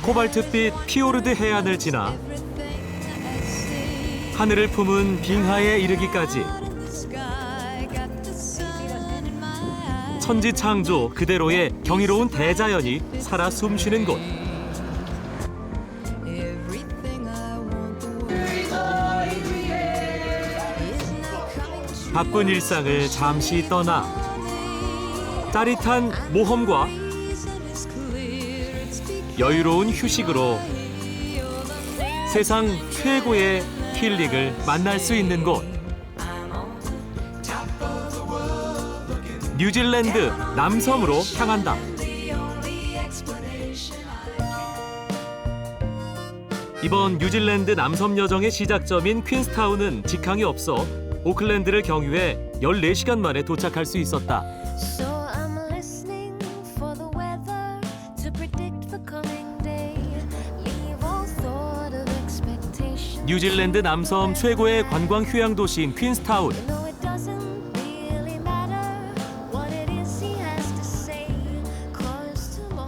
코발트빛 피오르드 해안을 지나 하늘을 품은 빙하에 이르기까지 천지창조 그대로의 경이로운 대자연이 살아 숨쉬는 곳. 바쁜 일상을 잠시 떠나 짜릿한 모험과 여유로운 휴식으로 세상 최고의 힐링을 만날 수 있는 곳. 뉴질랜드 남섬으로 향한다. 이번 뉴질랜드 남섬 여정의 시작점인 퀸스타운은 직항이 없어 오클랜드를 경유해 14시간 만에 도착할 수 있었다. 뉴질랜드 남섬 최고의 관광 휴양 도시인 퀸스타운.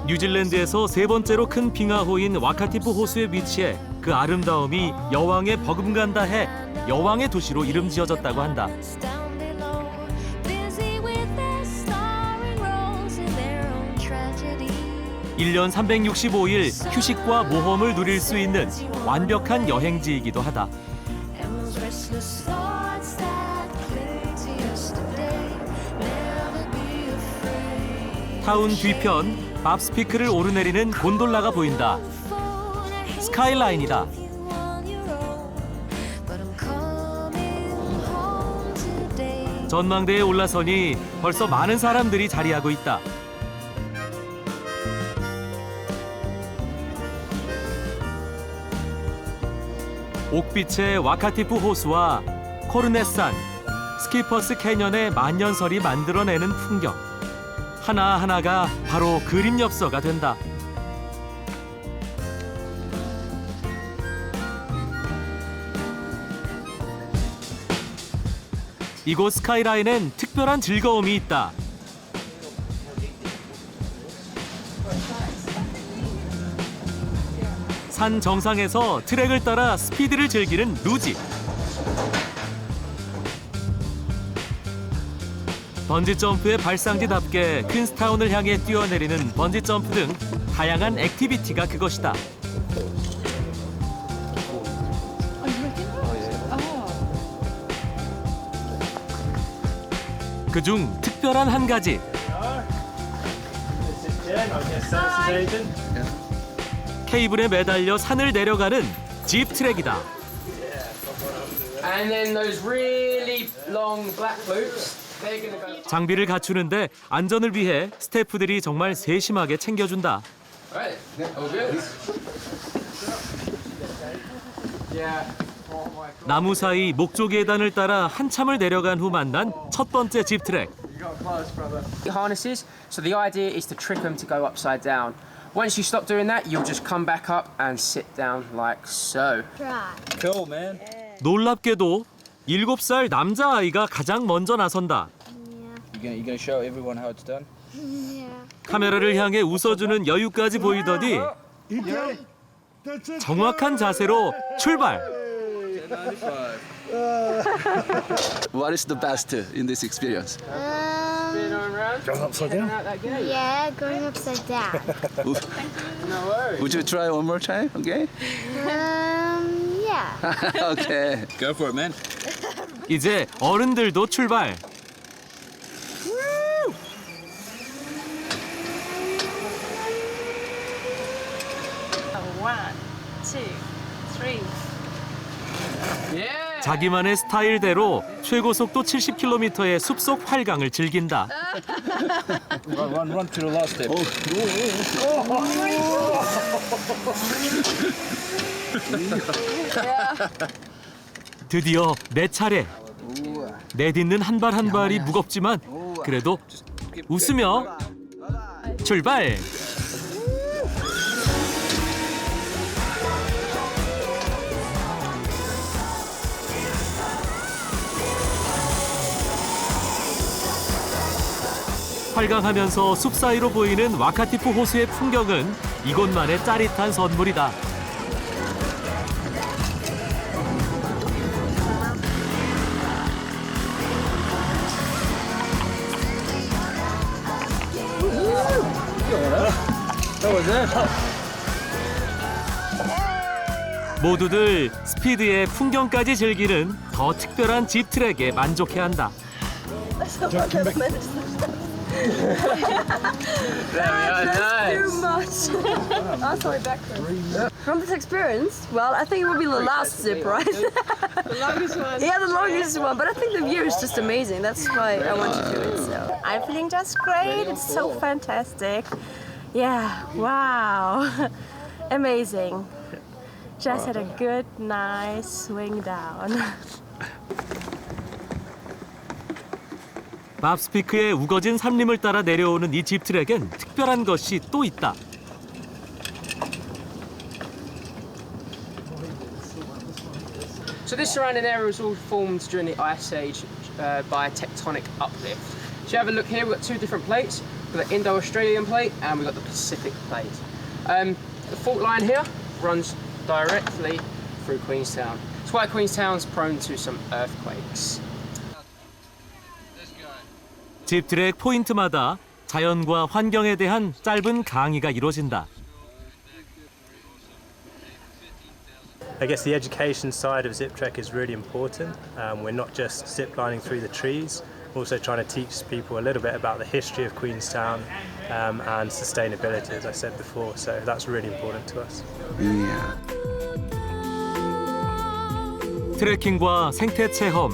뉴질랜드에서 세 번째로 큰 빙하호인 와카티프 호수에 위치해 그 아름다움이 여왕의 버금간다 해 여왕의 도시로 이름 지어졌다고 한다. 1년 365일 휴식과 모험을 누릴 수 있는 완벽한 여행지이기도 하다. 타운 뒤편 밥스피크를 오르내리는 곤돌라가 보인다. 스카이라인이다. 전망대에 올라서니 벌써 많은 사람들이 자리하고 있다. 옥빛의 와카티프 호수와 코르넷산, 스키퍼스 캐년의 만년설이 만들어내는 풍경. 하나하나가 바로 그림 엽서가 된다. 이곳 스카이라인엔 특별한 즐거움이 있다. 산 정상에서 트랙을 따라 스피드를 즐기는 루지. 번지점프의 발상지답게 퀸스타운을 향해 뛰어내리는 번지점프 등 다양한 액티비티가 그것이다. 그중 특별한 한 가지. 케이블에 매달려 산을 내려가는 집 트랙이다. 장비를 갖추는데 안전을 위해 스태프들이 정말 세심하게 챙겨준다. 나무 사이 목조 계단을 따라 한참을 내려간 후 만난 첫 번째 집 트랙. Harnesses. So the idea is to trick them to go upside down. Once you stop doing that, you'll just come back up and sit down like so. Cool, man. 놀랍게도 7살 남자아이가 가장 먼저 나선다. You gonna show everyone how it's done? 카메라를 향해 웃어주는 여유까지 보이더니 정확한 자세로 출발. What is the best in this experience? Going upside down. Yeah, going upside down. Would you try one more time? Okay. Yeah. Okay. Go for it, man. 이제 어른들도 출발. One, two, three. 자기만의 스타일대로 최고 속도 70km의 숲속 활강을 즐긴다. Run to the last step. 드디어 내 차례. 내딛는 한 발 한 발이 무겁지만 그래도 웃으며 출발. 활강하면서 숲 사이로 보이는 와카티푸 호수의 풍경은 이곳만의 짜릿한 선물이다. 모두들 스피드의 풍경까지 즐기는 더 특별한 집 트랙에 만족해한다. From this experience, well, I think it will be the last zip, right? The longest one. Yeah, the longest one. But I think the view is just amazing. That's why I want to do it. So I'm feeling just great. It's so fantastic. Yeah. Wow. Amazing. Just had a good, nice swing down. 맙스피크의 우거진 산림을 따라 내려오는 이 집 트랙엔 특별한 것이 또 있다. So this surrounding area was all formed during the Ice Age by a tectonic uplift. So you have a look here, we've got two different plates. We've got the Indo-Australian plate and we've got the Pacific plate. The fault line here runs directly through Queenstown. That's why Queenstown's prone to some earthquakes. 집 트랙 포인트마다 자연과 환경에 대한 짧은 강의가 이루어진다. I guess the education side of Zip Trek is really important. We're not just zip lining through the trees, we're also trying to teach people a little bit about the history of Queenstown and sustainability, as I said before. So that's really important to us. Yeah. 트레킹과 생태 체험,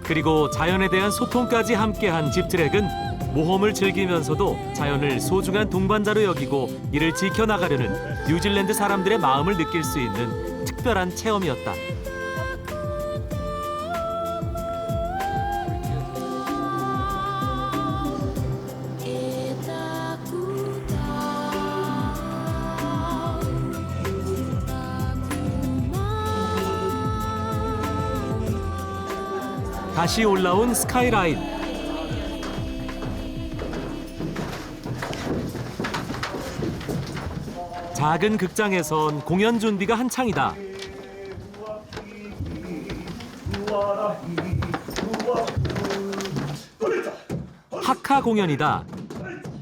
그리고 자연에 대한 소통까지 함께한 집 트랙은 모험을 즐기면서도 자연을 소중한 동반자로 여기고 이를 지켜나가려는 뉴질랜드 사람들의 마음을 느낄 수 있는 특별한 체험이었다. 다시 올라온 스카이라인. 작은 극장에선 공연 준비가 한창이다. 하카 공연이다.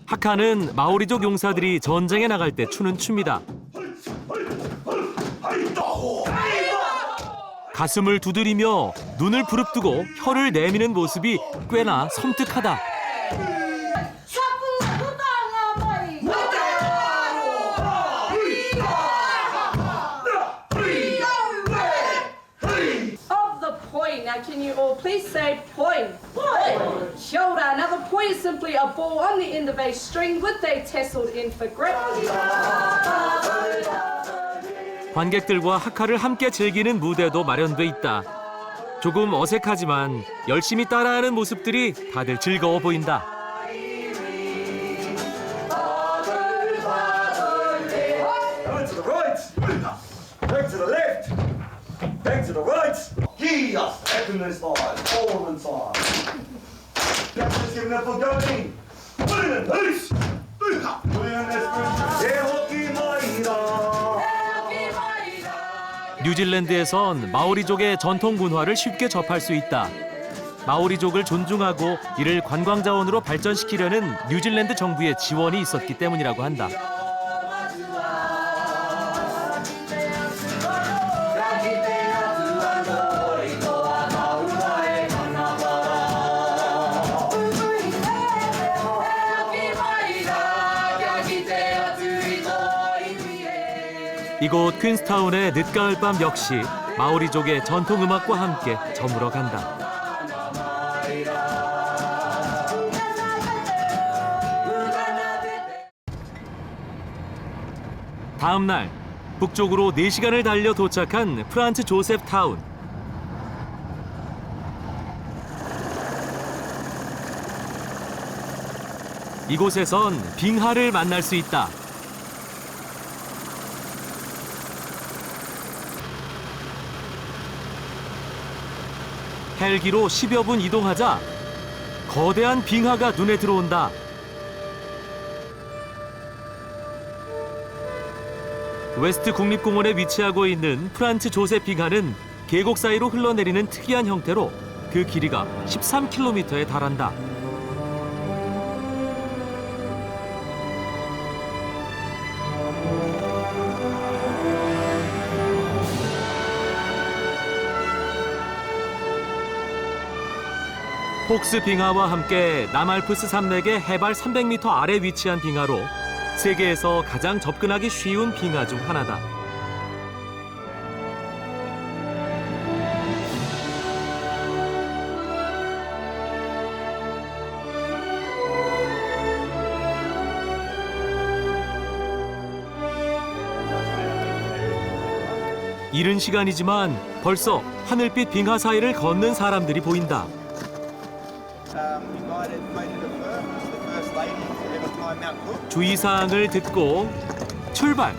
하카는 마오리족 용사들이 전쟁에 나갈 때 추는 춤이다. 가슴을 두드리며 눈을 부릅뜨고 혀를 내미는 모습이 꽤나 섬뜩하다. Of the point. Now, can you all please say point? Point. Shoulder. Now, the point is simply a ball on the end of a string with a tasseled end for grip. 관객들과 하카를 함께 즐기는 무대도 마련돼 있다. 조금 어색하지만 열심히 따라하는 모습들이 다들 즐거워 보인다. Back to the right, back to the left, back to the right. Yes, happiness time, all the time. That's giving up for going. Put in the loose. Put in the sprint. Yeah, hockey, my 뉴질랜드에선 마오리족의 전통 문화를 쉽게 접할 수 있다. 마오리족을 존중하고 이를 관광 자원으로 발전시키려는 뉴질랜드 정부의 지원이 있었기 때문이라고 한다. 이곳 퀸스타운의 늦가을밤 역시 마오리족의 전통 음악과 함께 저물어 간다. 다음 날 북쪽으로 4시간을 달려 도착한 프란츠 조셉 타운. 이곳에선 빙하를 만날 수 있다. 헬기로 10여 분 이동하자 거대한 빙하가 눈에 들어온다. 웨스트 국립공원에 위치하고 있는 프란츠 조셉 빙하는 계곡 사이로 흘러내리는 특이한 형태로 그 길이가 13km에 달한다. 폭스 빙하와 함께 남알프스 산맥의 해발 300m 아래 위치한 빙하로 세계에서 가장 접근하기 쉬운 빙하 중 하나다. 이른 시간이지만 벌써 하늘빛 빙하 사이를 걷는 사람들이 보인다. 주의사항을 듣고 출발!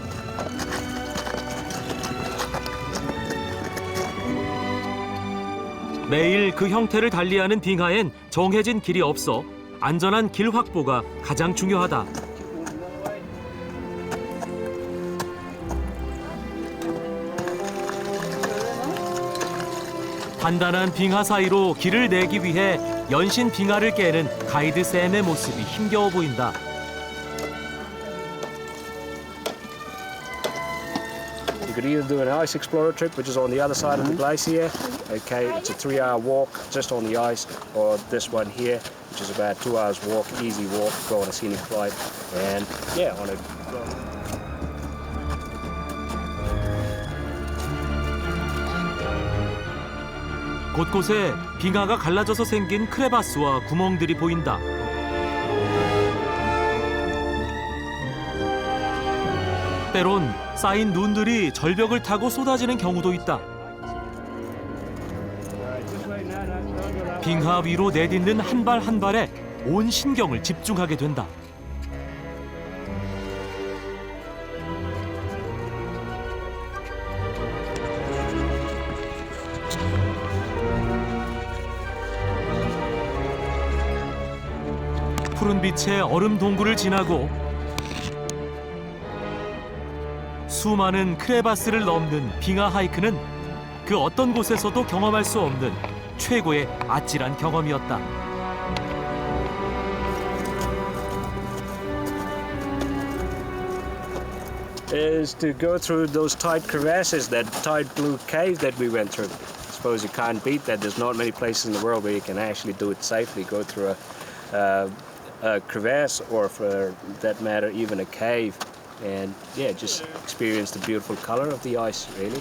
매일 그 형태를 달리하는 빙하엔 정해진 길이 없어 안전한 길 확보가 가장 중요하다. 단단한 빙하 사이로 길을 내기 위해 연신 빙하를 깨는 가이드 샘의 모습이 힘겨워 보인다. You could either do an ice explorer trip, which is on the other side of the glacier. Okay, it's a 3-hour walk just on the ice, or this one here, which is about 2 hours walk, easy walk, go on a scenic flight, and yeah, on a. 곳곳에 빙하가 갈라져서 생긴 크레바스와 구멍들이 보인다. 때론 쌓인 눈들이 절벽을 타고 쏟아지는 경우도 있다. 빙하 위로 내딛는 한 발 한 발에 온 신경을 집중하게 된다. 푸른 빛의 얼음 동굴을 지나고 수많은 크레바스를 넘는 빙하 하이크는 그 어떤 곳에서도 경험할 수 없는 최고의 아찔한 경험이었다. Is to go through those tight crevasses, that tight blue cave that we went through. I suppose you can't beat that. There's not many places in the world where you can actually do it safely, go through a crevasse, or for that matter, even a cave. And yeah, just experience the beautiful color of the ice, really.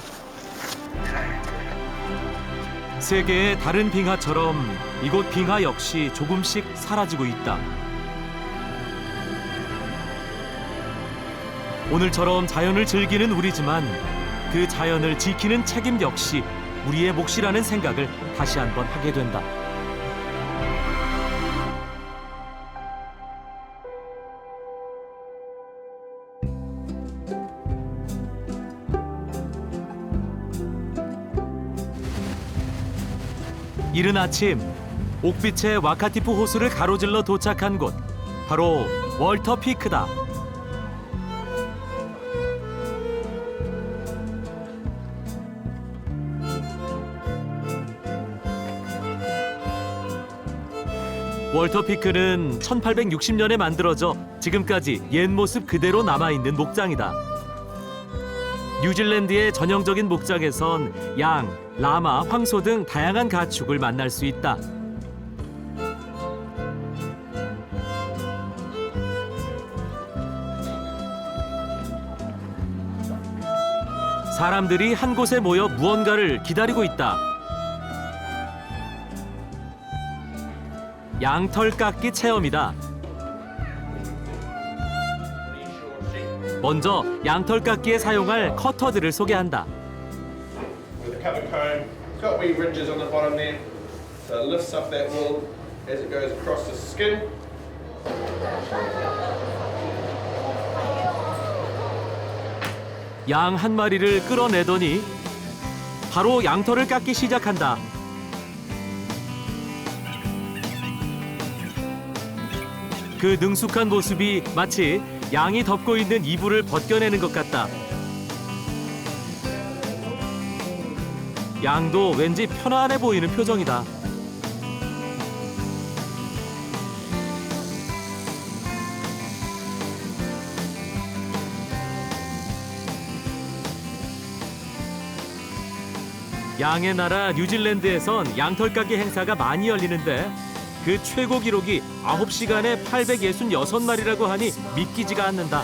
세계의 다른 빙하처럼 이곳 빙하 역시 조금씩 사라지고 있다. 오늘처럼 자연을 즐기는 우리지만 그 자연을 지키는 책임 역시 우리의 몫이라는 생각을 다시 한번 하게 된다. 이른 아침, 옥빛의 와카티푸 호수를 가로질러 도착한 곳, 바로 월터 피크다. 월터 피크는 1860년에 만들어져 지금까지 옛 모습 그대로 남아있는 목장이다. 뉴질랜드의 전형적인 목장에선 양, 라마, 황소 등 다양한 가축을 만날 수 있다. 사람들이 한 곳에 모여 무언가를 기다리고 있다. 양털 깎기 체험이다. 먼저 양털 깎기에 사용할 커터들을 소개한다. With a covered comb, it's got wee ridges on the bottom there, so it lifts up that wool as it goes across the skin. 양 한 마리를 끌어내더니 바로 양털을 깎기 시작한다. 그 능숙한 모습이 마치 양이 덮고 있는 이불을 벗겨내는 것 같다. 양도 왠지 편안해 보이는 표정이다. 양의 나라 뉴질랜드에선 양털깎이 행사가 많이 열리는데 그 최고 기록이 9시간에 866마리라고 하니 믿기지가 않는다.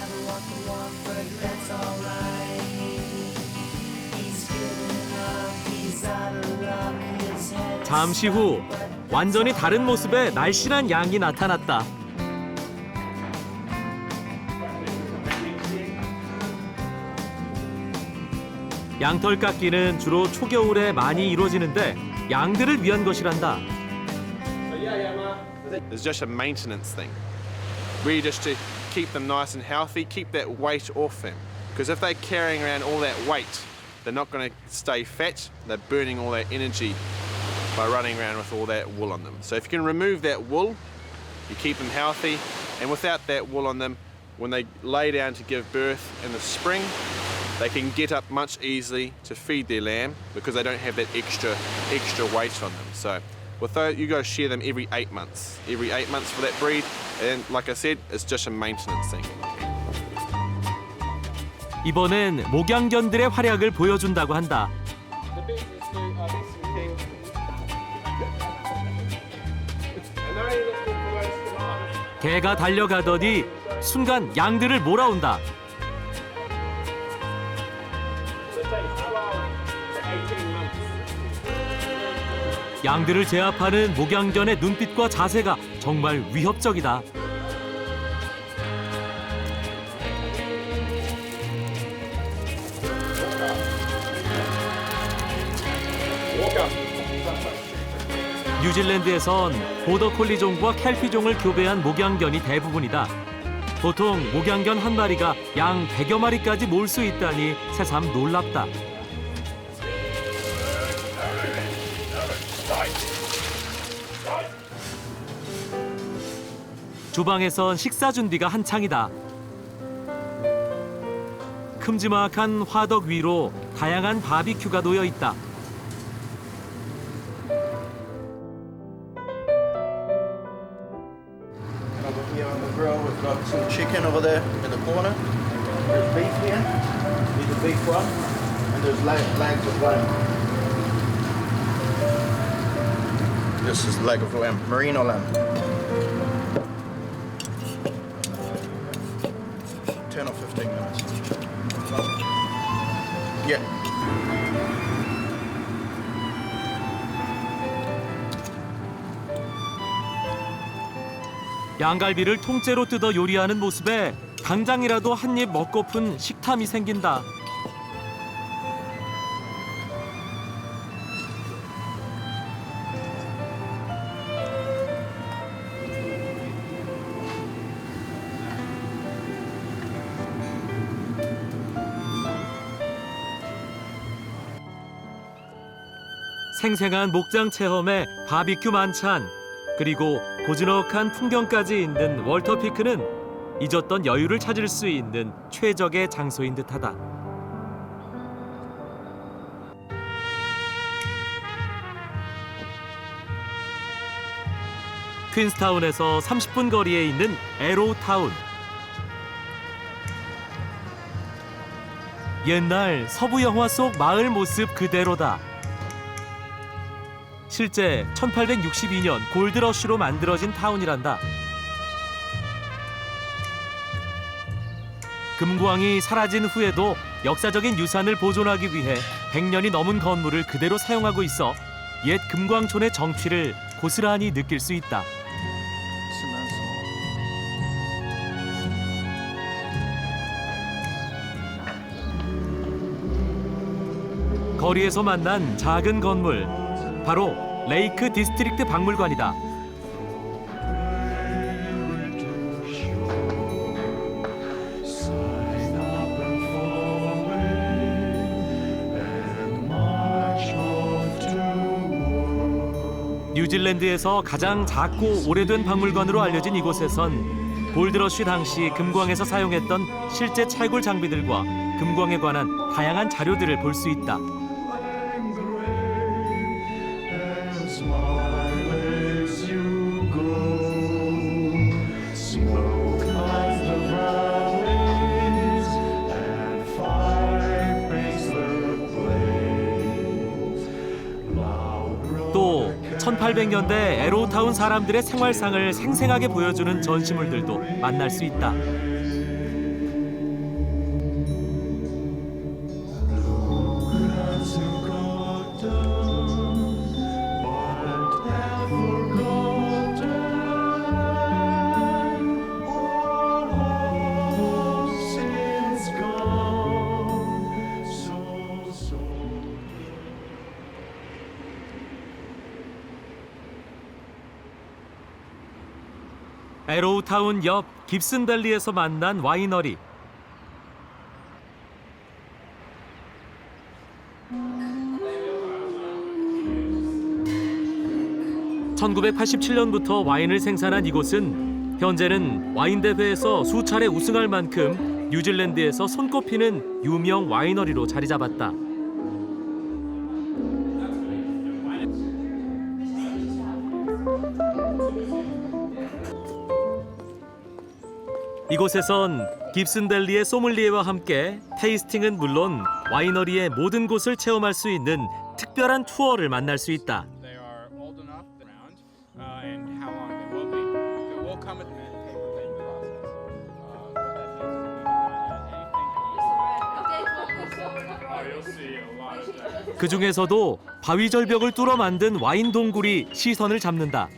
잠시 후 완전히 다른 모습의 날씬한 양이 나타났다. 양털깎기는 주로 초겨울에 많이 이루어지는데 양들을 위한 것이란다. It's just a maintenance thing. Really just to keep them nice and healthy, keep that weight off them. Because if they're carrying around all that weight, they're not going to stay fat. They're burning all that energy by running around with all that wool on them. So if you can remove that wool, you keep them healthy. And without that wool on them, when they lay down to give birth in the spring, they can get up much easily to feed their lamb because they don't have that extra weight on them. So with those, you got to share them every 8 months. Every 8 months for that breed. And like I said, it's just a maintenance thing. 이번엔 목양견들의 활약을 보여준다고 한다. 개가 달려가더니 순간 양들을 몰아온다. 양들을 제압하는 목양견의 눈빛과 자세가 정말 위협적이다. 뉴질랜드에선 보더콜리 종과 켈피 종을 교배한 목양견이 대부분이다. 보통 목양견 한 마리가 양 100여 마리까지 몰 수 있다니 새삼 놀랍다. 주방에선 식사 준비가 한창이다. 큼지막한 화덕 위로 다양한 바비큐가 놓여 있다. Over here on the grill, we've got some chicken over there in the corner. There's beef here. Here's the beef one, and there's legs of lamb. This is leg of lamb, merino lamb. 10 or 15 minutes. Yeah. 양갈비를 통째로 뜯어 요리하는 모습에 당장이라도 한 입 먹고픈 식탐이 생긴다. 생생한 목장 체험에 바비큐 만찬, 그리고 고즈넉한 풍경까지 있는 월터 피크는 잊었던 여유를 찾을 수 있는 최적의 장소인 듯하다. 퀸스타운에서 30분 거리에 있는 에로우타운. 옛날 서부 영화 속 마을 모습 그대로다. 실제 1862년 골드러쉬로 만들어진 타운이란다. 금광이 사라진 후에도 역사적인 유산을 보존하기 위해 100년이 넘은 건물을 그대로 사용하고 있어 옛 금광촌의 정취를 고스란히 느낄 수 있다. 거리에서 만난 작은 건물, 바로 레이크 디스트릭트 박물관이다. 뉴질랜드에서 가장 작고 오래된 박물관으로 알려진 이곳에선 골드러쉬 당시 금광에서 사용했던 실제 채굴 장비들과 금광에 관한 다양한 자료들을 볼 수 있다. 또 1800년대 에로우타운 사람들의 생활상을 생생하게 보여주는 전시물들도 만날 수 있다. 에로우타운 옆 깁슨밸리에서 만난 와이너리. (1987년부터) 와인을 생산한 이곳은 현재는 와인 대회에서 수차례 우승할 만큼 뉴질랜드에서 손꼽히는 유명 와이너리로 자리 잡았다. 이곳에선 깁슨밸리의 소믈리에와 함께 테이스팅은 물론 와이너리의 모든 곳을 체험할 수 있는 특별한 투어를 만날 수 있다. 그 중에서도 바위 절벽을 뚫어 만든 와인 동굴이 시선을 잡는다.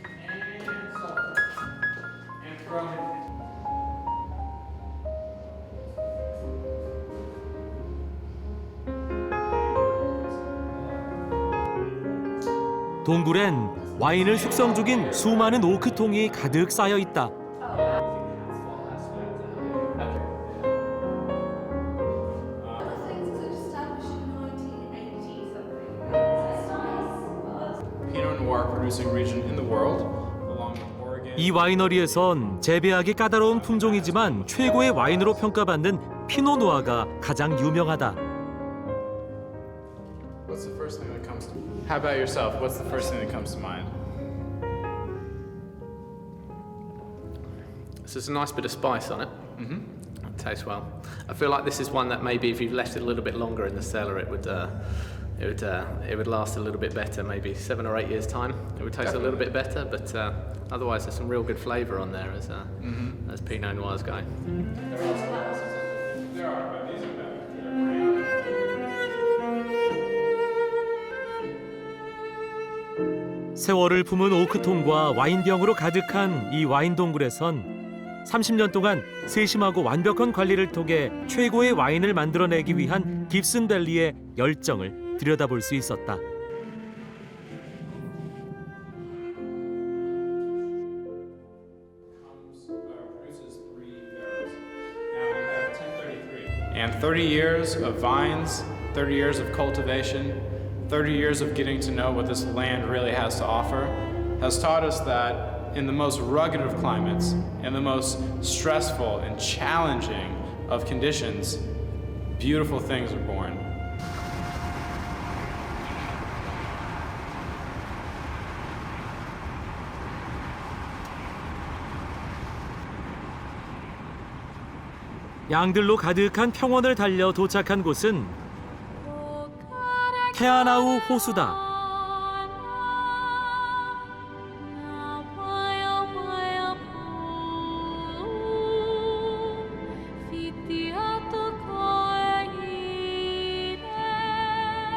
동굴엔 와인을 숙성 중인 수많은 오크통이 가득 쌓여 있다. 이 와이너리에선 재배하기 까다로운 품종이지만 최고의 와인으로 평가받는 피노누아가 가장 유명하다. How about yourself? What's the first thing that comes to mind? So there's a nice bit of spice on it. It tastes well. I feel like this is one that maybe if you've left it a little bit longer in the cellar, it would last a little bit better. Maybe 7 or 8 years time, it would taste a little bit better. But otherwise, there's some real good flavour on there as Pinot Noirs go. 세월을 품은 오크통과 와인병으로 가득한 이 와인 동굴에선 30년 동안 세심하고 완벽한 관리를 통해 최고의 와인을 만들어내기 위한 깁슨밸리의 열정을 들여다볼 수 있었다. And 30 years of vines, 30 years of cultivation, 30 years of getting to know what this land really has to offer has taught us that in the most rugged of climates, in the most stressful and challenging of conditions, beautiful things are born. 양들로 가득한 평원을 달려 도착한 곳은 테아나우 호수다.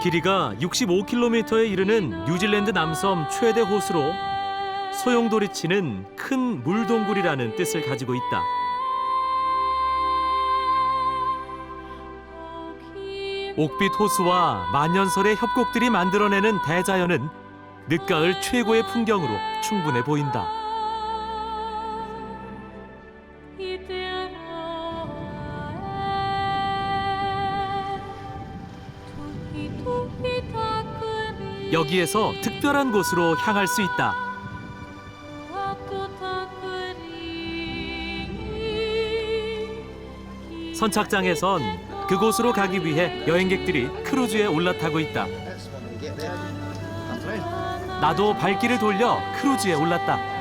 길이가 65km에 이르는 뉴질랜드 남섬 최대 호수로 소용돌이치는 큰 물동굴이라는 뜻을 가지고 있다. 옥빛 호수와 만년설의 협곡들이 만들어내는 대자연은 늦가을 최고의 풍경으로 충분해 보인다. 여기에서 특별한 곳으로 향할 수 있다. 선착장에선 그곳으로 가기 위해 여행객들이 크루즈에 올라타고 있다. 나도 발길을 돌려 크루즈에 올랐다.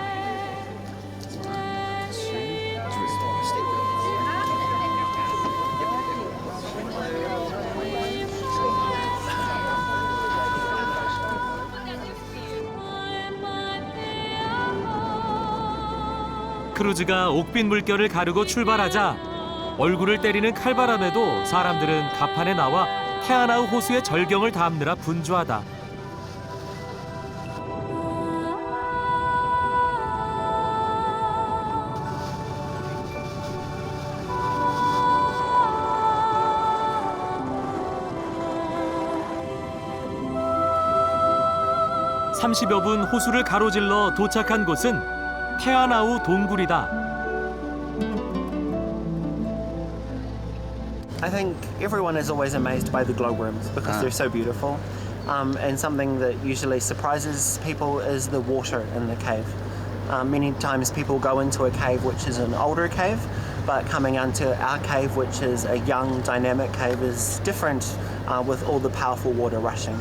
크루즈가 옥빈 물결을 가르고 출발하자 얼굴을 때리는 칼바람에도 사람들은 갑판에 나와 태아나우 호수의 절경을 담느라 분주하다. (30여 분) 호수를 가로질러 도착한 곳은 태아나우 동굴이다. I think everyone is always amazed by the glowworms because they're so beautiful. And something that usually surprises people is the water in the cave. Many times people go into a cave which is an older cave, but coming into our cave, which is a young, dynamic cave, is different with all the powerful water rushing.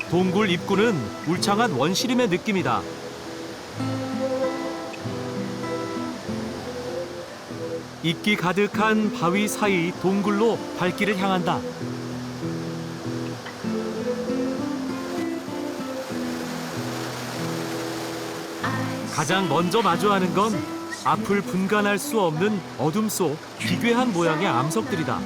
동굴 입구는 울창한 원시림의 느낌이다. 이끼 가득한 바위 사이 동굴로 발길을 향한다. 가장 먼저 마주하는 건 앞을 분간할 수 없는 어둠 속 기괴한 모양의 암석들이다.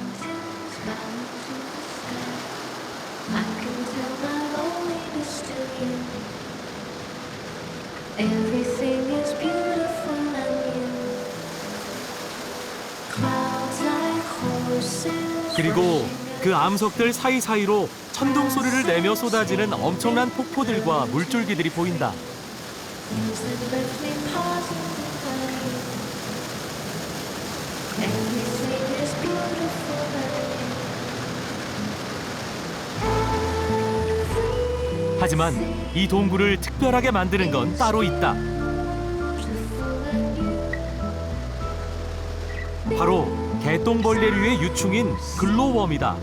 Everything is beautiful and new. Clouds like horses. 그리고 그 암석들 사이사이로 천둥 소리를 내며 쏟아지는 엄청난 폭포들과 물줄기들이 보인다. Everything is beautiful and 하지만 이 동굴을 특별하게 만드는 건 따로 있다. 바로 개똥벌레류의 유충인 글로웜이다.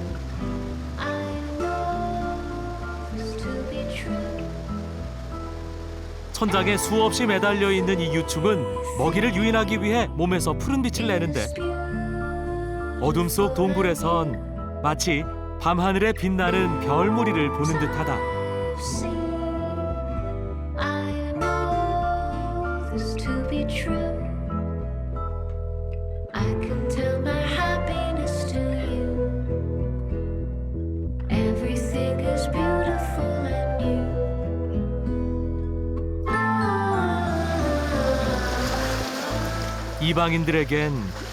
천장에 수없이 매달려 있는 이 유충은 먹이를 유인하기 위해 몸에서 푸른 빛을 내는데 어둠 속 동굴에선 마치 밤하늘에 빛나는 별무리를 보는 듯하다. I know this to be true. I can tell my happiness to you. Everything is beautiful and new. 이방인들에겐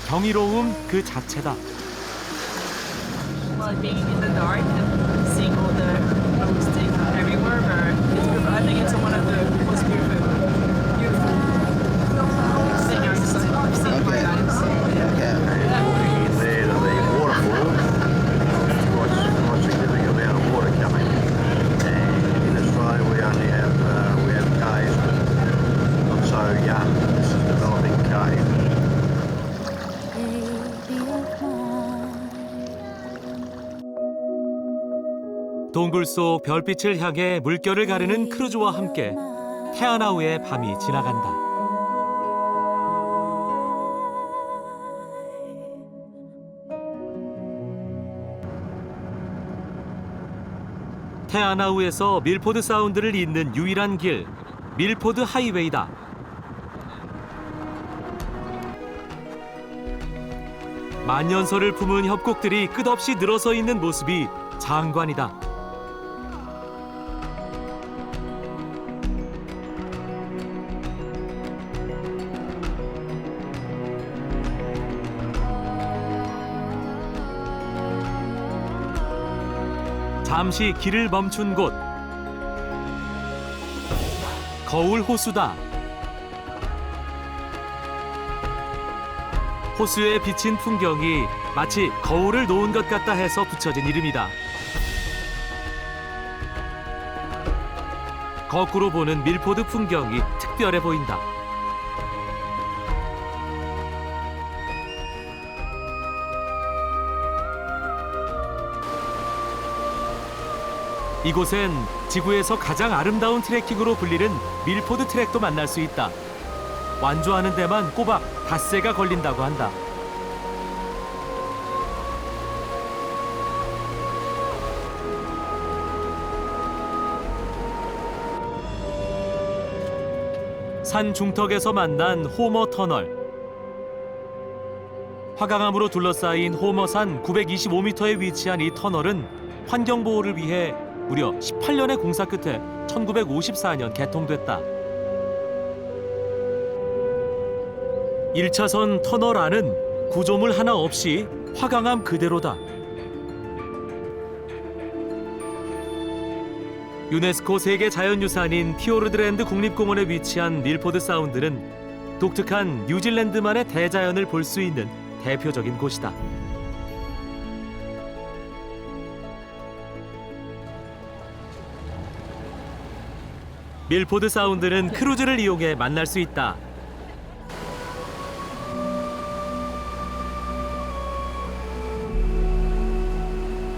경이로움 그 자체다. Well, being in the dark and seeing all the acoustic everywhere, I think it's one of the most beautiful singers I've seen in my life. So, There, the waterfall, quite significant amount of water coming. And in Australia, we only have caves, but not so young. This is a developing cave. 동굴 속 별빛을 향해 물결을 가르는 크루즈와 함께 태아나우의 밤이 지나간다. 태아나우에서 밀포드 사운드를 잇는 유일한 길, 밀포드 하이웨이다. 만년설을 품은 협곡들이 끝없이 늘어서 있는 모습이 장관이다. 잠시 길을 멈춘 곳, 거울 호수다. 호수에 비친 풍경이 마치 거울을 놓은 것 같다 해서 붙여진 이름이다. 거꾸로 보는 밀포드 풍경이 특별해 보인다. 이곳엔 지구에서 가장 아름다운 트레킹으로 불리는 밀포드 트랙도 만날 수 있다. 완주하는 데만 꼬박 닷새가 걸린다고 한다. 산 중턱에서 만난 호머 터널. 화강암으로 둘러싸인 호머산 925m에 위치한 이 터널은 환경보호를 위해 무려 18년의 공사 끝에 1954년 개통됐다. 1차선 터널 안은 구조물 하나 없이 화강암 그대로다. 유네스코 세계 자연유산인 피오르드랜드 국립공원에 위치한 밀포드 사운드는 독특한 뉴질랜드만의 대자연을 볼 수 있는 대표적인 곳이다. 밀포드 사운드는 크루즈를 이용해 만날 수 있다.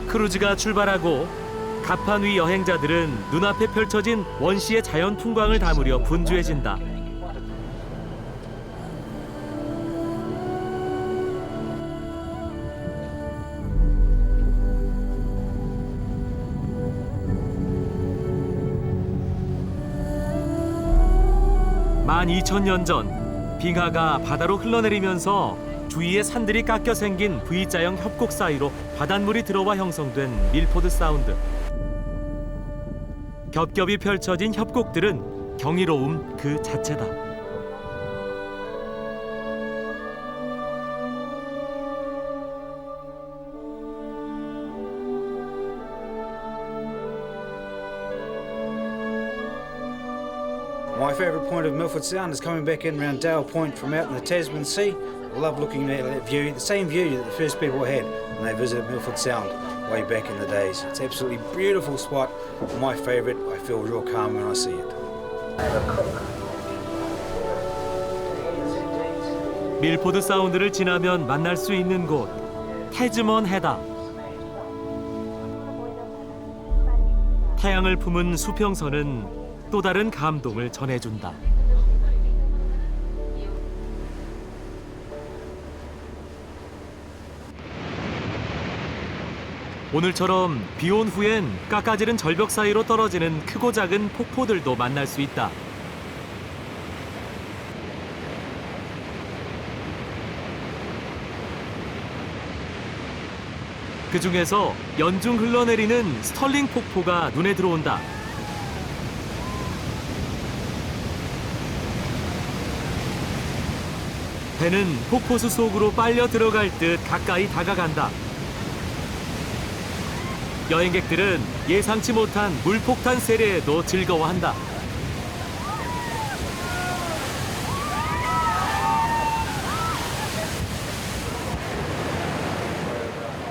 크루즈가 출발하고 갑판 위 여행자들은 눈앞에 펼쳐진 원시의 자연 풍광을 담으려 분주해진다. 만 2000년 전 빙하가 바다로 흘러내리면서 주위의 산들이 깎여 생긴 V자형 협곡 사이로 바닷물이 들어와 형성된 밀포드 사운드. 겹겹이 펼쳐진 협곡들은 경이로움 그 자체다. My favourite point of Milford Sound is coming back in around Dale Point from out in the Tasman Sea. I love looking at that view, the same view that the first people had when they visited Milford Sound way back in the days. It's absolutely beautiful spot, my favourite. I feel real calm when I see it. 밀포드 사운드를 지나면 만날 수 있는 곳, 태즈먼 해다. 태양을 품은 수평선은 또 다른 감동을 전해준다. 오늘처럼 비온 후엔 깎아지른 절벽 사이로 떨어지는 크고 작은 폭포들도 만날 수 있다. 그 중에서 연중 흘러내리는 스털링 폭포가 눈에 들어온다. 배는 폭포수 속으로 빨려 들어갈 듯 가까이 다가간다. 여행객들은 예상치 못한 물폭탄 세례에도 즐거워한다.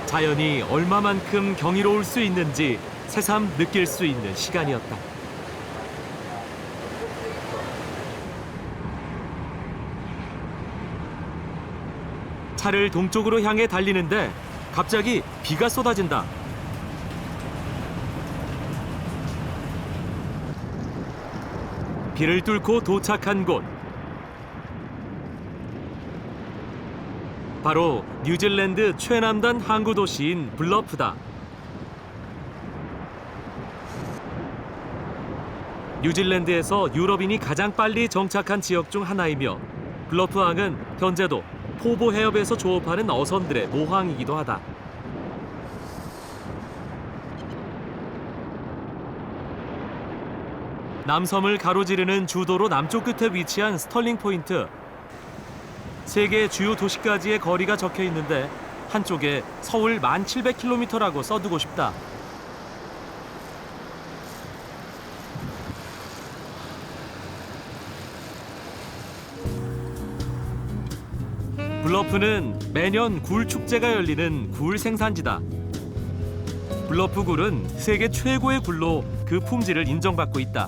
자연이 얼마만큼 경이로울 수 있는지 새삼 느낄 수 있는 시간이었다. 차를 동쪽으로 향해 달리는데 갑자기 비가 쏟아진다. 비를 뚫고 도착한 곳. 바로 뉴질랜드 최남단 항구 도시인 블러프다. 뉴질랜드에서 유럽인이 가장 빨리 정착한 지역 중 하나이며 블러프항은 현재도 포보 해협에서 조업하는 어선들의 모항이기도 하다. 남섬을 가로지르는 주도로 남쪽 끝에 위치한 스털링 포인트. 세계 주요 도시까지의 거리가 적혀 있는데 한쪽에 서울 1700km라고 써두고 싶다. 블러프는 매년 굴 축제가 열리는 굴 생산지다. 블러프 굴은 세계 최고의 굴로 그 품질을 인정받고 있다.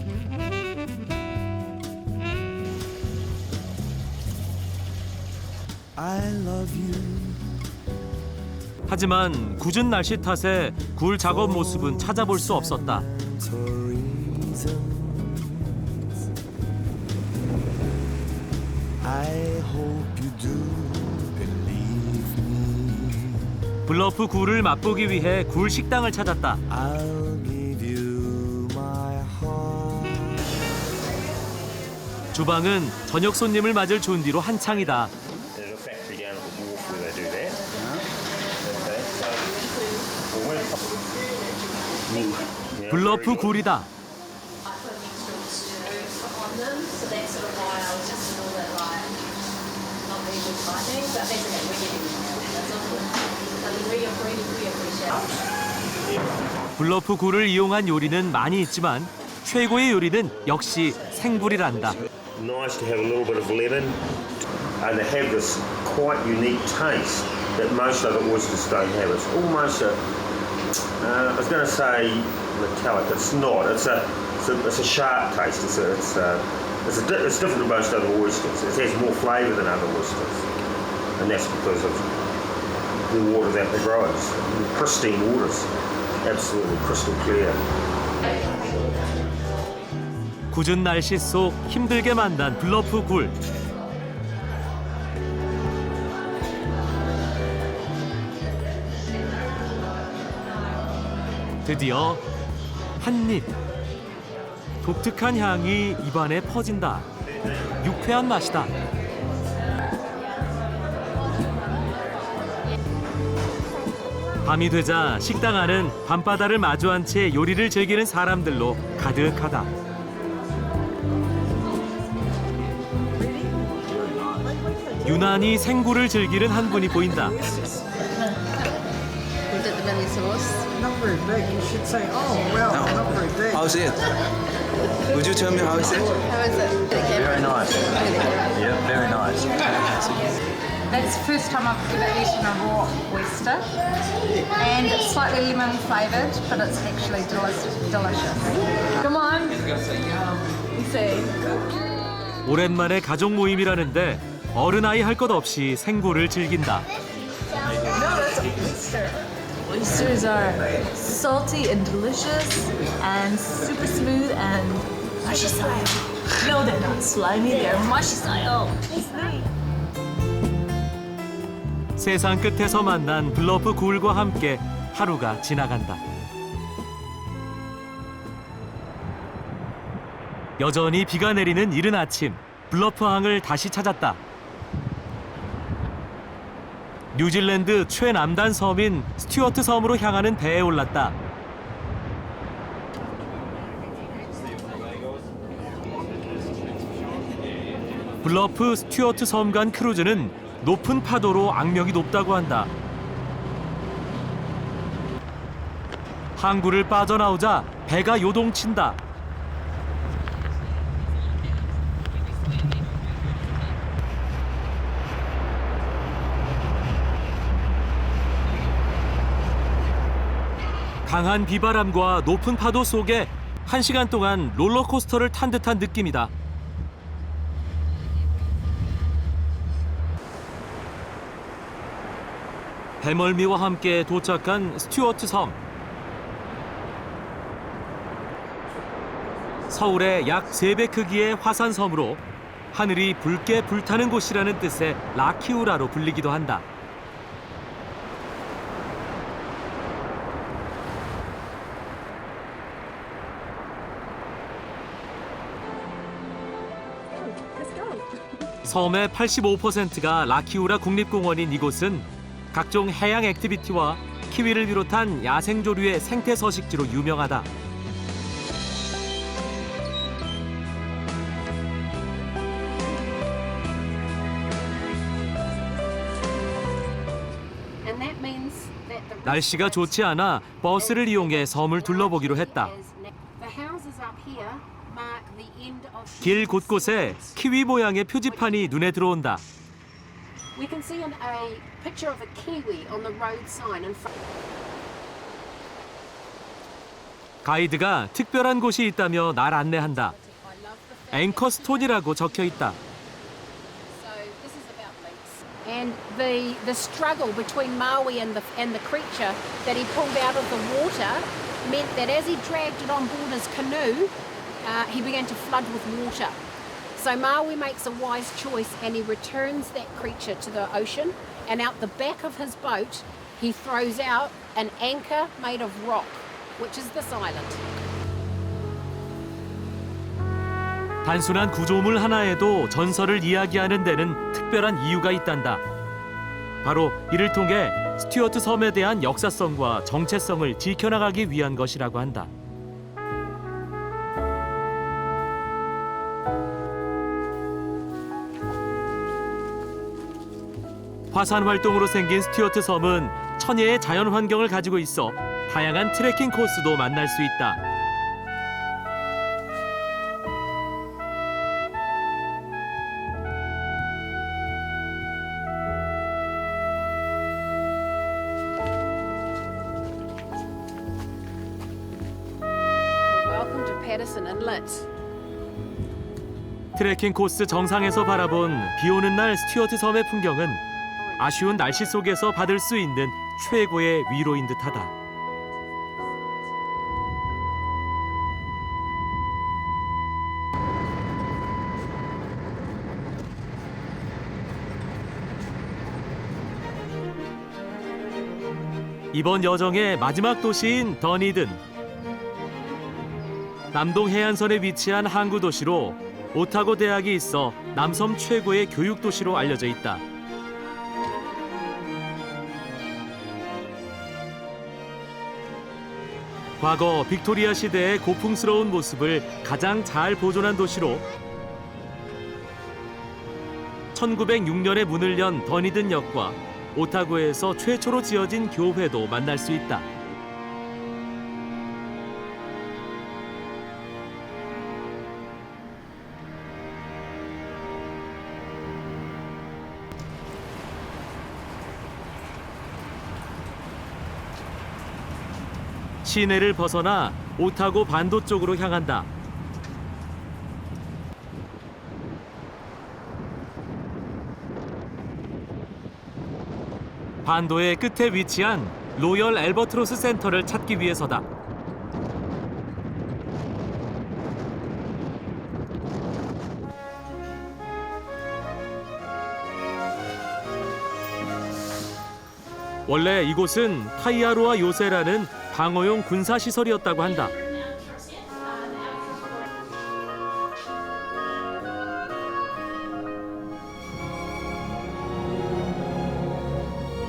하지만 궂은 날씨 탓에 굴 작업 모습은 찾아볼 수 없었다. 블러프 굴을 맛보기 위해 굴 식당을 찾았다. 주방은 저녁 손님을 맞을 준비로 한창이다. 블러프 굴이다. 블러프 굴을 이용한 요리는 많이 있지만 최고의 요리는 역시 생굴이란다. Nice to have a little bit of lemon and they have this quite unique taste that most other oysters don't have. It's almost a, I was going to say metallic, it's not. It's a sharp taste. It's different to most other oysters. It has more flavour than other oysters, and that's because of the water that they grow. It's pristine waters, absolutely crystal clear. 궂은 날씨 속 힘들게 만난 블러프 굴. 드디어 한 입. 독특한 향이 입안에 퍼진다. 유쾌한 맛이다. 밤이 되자 식당 안은 밤바다를 마주한 채 요리를 즐기는 사람들로 가득하다. 유난히 생굴을 즐기는 한 분이 보인다. Not very big. You should say, oh, well, not very big. How's it? Would you tell me how is it? How is it? Very nice. Yeah, very nice. That's the first time I've ever eaten a raw oyster, and it's slightly lemon flavoured, but it's actually delicious. Come on. You see. 오랜만에 가족 모임이라는데 어른아이 할 것 없이 생굴을 즐긴다. No, that's oyster. Oysters are salty and delicious and super smooth and mushy style. No, they're not slimy, they're mushy style. 세상 끝에서 만난 블러프 굴과 함께 하루가 지나간다. 여전히 비가 내리는 이른 아침, 블러프항을 다시 찾았다. 뉴질랜드 최남단 섬인 스튜어트 섬으로 향하는 배에 올랐다. 블러프 스튜어트 섬 간 크루즈는 높은 파도로 악명이 높다고 한다. 항구를 빠져나오자 배가 요동친다. 강한 비바람과 높은 파도 속에 1시간 동안 롤러코스터를 탄 듯한 느낌이다. 배멀미와 함께 도착한 스튜어트 섬. 서울의 약 3배 크기의 화산섬으로 하늘이 붉게 불타는 곳이라는 뜻의 라키우라로 불리기도 한다. 섬의 85%가 라키우라 국립공원인 이곳은 각종 해양 액티비티와 키위를 비롯한 야생조류의 생태 서식지로 유명하다. 날씨가 좋지 않아 버스를 이용해 섬을 둘러보기로 했다. 길 곳곳에 키위 모양의 표지판이 눈에 들어온다. We can see a picture of a kiwi on the road sign in front. 가이드가 특별한 곳이 있다며 날 안내한다. 앵커스톤이라고 적혀 있다. and the struggle between Maui and the creature that he pulled out of the water meant that as he dragged it on board his canoe, he began to flood with water. So Maui makes a wise choice and he returns that creature to the ocean, and out the back of his boat he throws out an anchor made of rock, which is this island. 단순한 구조물 하나에도 전설을 이야기하는 데는 특별한 이유가 있단다. 바로 이를 통해 스튜어트 섬에 대한 역사성과 정체성을 지켜나가기 위한 것이라고 한다. 화산 활동으로 생긴 스튜어트 섬은 천혜의 자연 환경을 가지고 있어 다양한 트레킹 코스도 만날 수 있다. Welcome to Patterson Inlet. 트레킹 코스 정상에서 바라본 비 오는 날 스튜어트 섬의 풍경은 아쉬운 날씨 속에서 받을 수 있는 최고의 위로인 듯하다. 이번 여정의 마지막 도시인 더니든. 남동 해안선에 위치한 항구 도시로 오타고 대학이 있어 남섬 최고의 교육 도시로 알려져 있다. 과거 빅토리아 시대의 고풍스러운 모습을 가장 잘 보존한 도시로 1906년에 문을 연 더니든 역과 오타고에서 최초로 지어진 교회도 만날 수 있다. 시내를 벗어나 오타고 반도 쪽으로 향한다. 반도의 끝에 위치한 로열 엘버트로스 센터를 찾기 위해서다. 원래 이곳은 타이아로아 요새라는 방어용 군사시설이었다고 한다.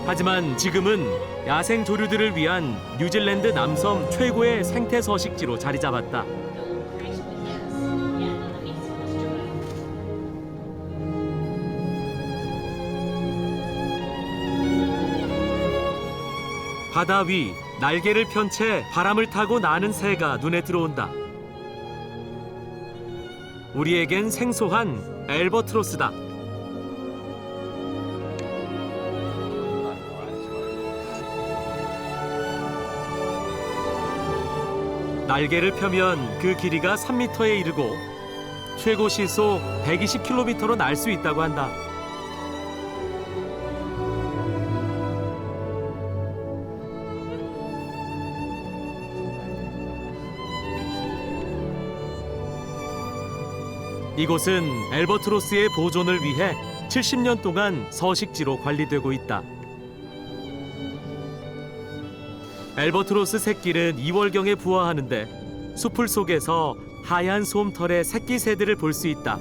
하지만 지금은 야생 조류들을 위한 뉴질랜드 남섬 최고의 생태 서식지로 자리 잡았다. 바다 위 날개를 편 채 바람을 타고 나는 새가 눈에 들어온다. 우리에겐 생소한 엘버트로스다. 날개를 펴면 그 길이가 3m에 이르고 최고 시속 120km로 날 수 있다고 한다. 이곳은 엘버트로스의 보존을 위해 70년 동안 서식지로 관리되고 있다. 엘버트로스 새끼는 2월경에 부화하는데 수풀 속에서 하얀 솜털의 새끼 새들을 볼 수 있다.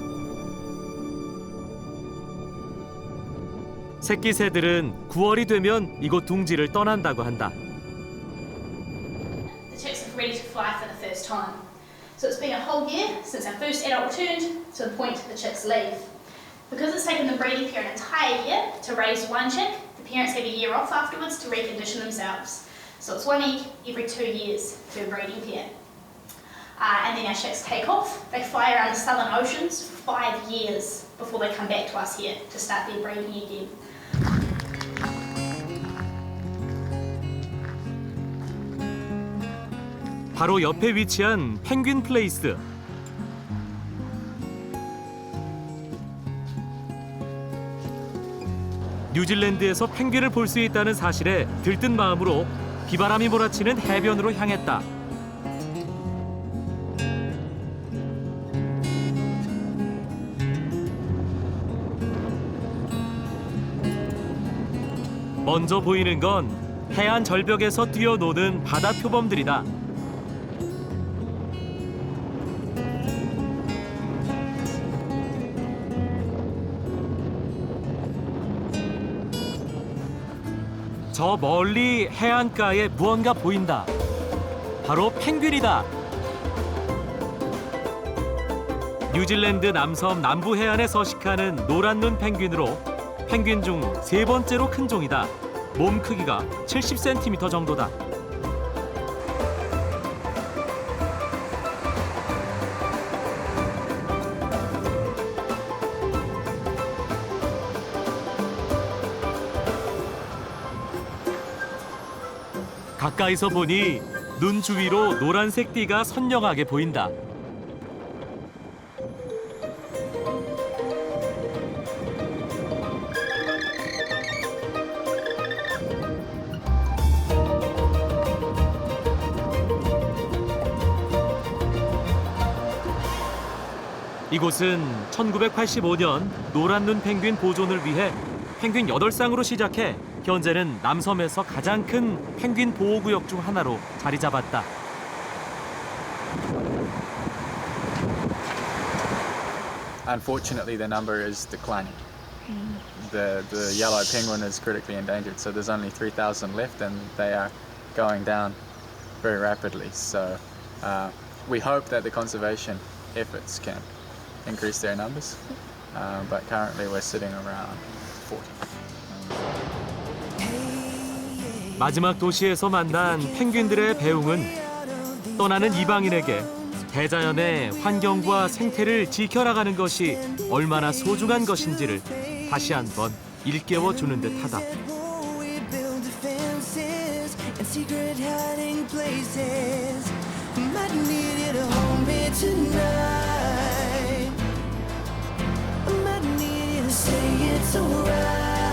새끼 새들은 9월이 되면 이곳 둥지를 떠난다고 한다. The chicks are ready to fly for the first time. So it's been a whole year since our first adult returned to the point the chicks leave. Because it's taken the breeding pair an entire year to raise one chick, the parents have a year off afterwards to recondition themselves. So it's one egg every 2 years per breeding pair. And then our chicks take off. They fly around the southern oceans for 5 years before they come back to us here to start their breeding again. 바로 옆에 위치한 펭귄 플레이스. 뉴질랜드에서 펭귄을 볼 수 있다는 사실에 들뜬 마음으로 비바람이 몰아치는 해변으로 향했다. 먼저 보이는 건 해안 절벽에서 뛰어노는 바다 표범들이다. 저 멀리 해안가에 무언가 보인다. 바로 펭귄이다. 뉴질랜드 남섬 남부 해안에 서식하는 노란 눈 펭귄으로 펭귄 중 3번째로 큰 종이다. 몸 크기가 70cm 정도다. 가까이서 보니 눈 주위로 노란색 띠가 선명하게 보인다. 이곳은 1985년 노란 눈 펭귄 보존을 위해 펭귄 8쌍으로 시작해 현재는 남섬에서 가장 큰 펭귄 보호구역 중 하나로 자리 잡았다. Unfortunately, the number is declining. The yellow penguin is critically endangered, so there's only 3,000 left, and they are going down very rapidly. So we hope that the conservation efforts can increase their numbers, but currently we're sitting around 40. 마지막 도시에서 만난 펭귄들의 배웅은 떠나는 이방인에게 대자연의 환경과 생태를 지켜나가는 것이 얼마나 소중한 것인지를 다시 한번 일깨워주는 듯하다. Say it's alright.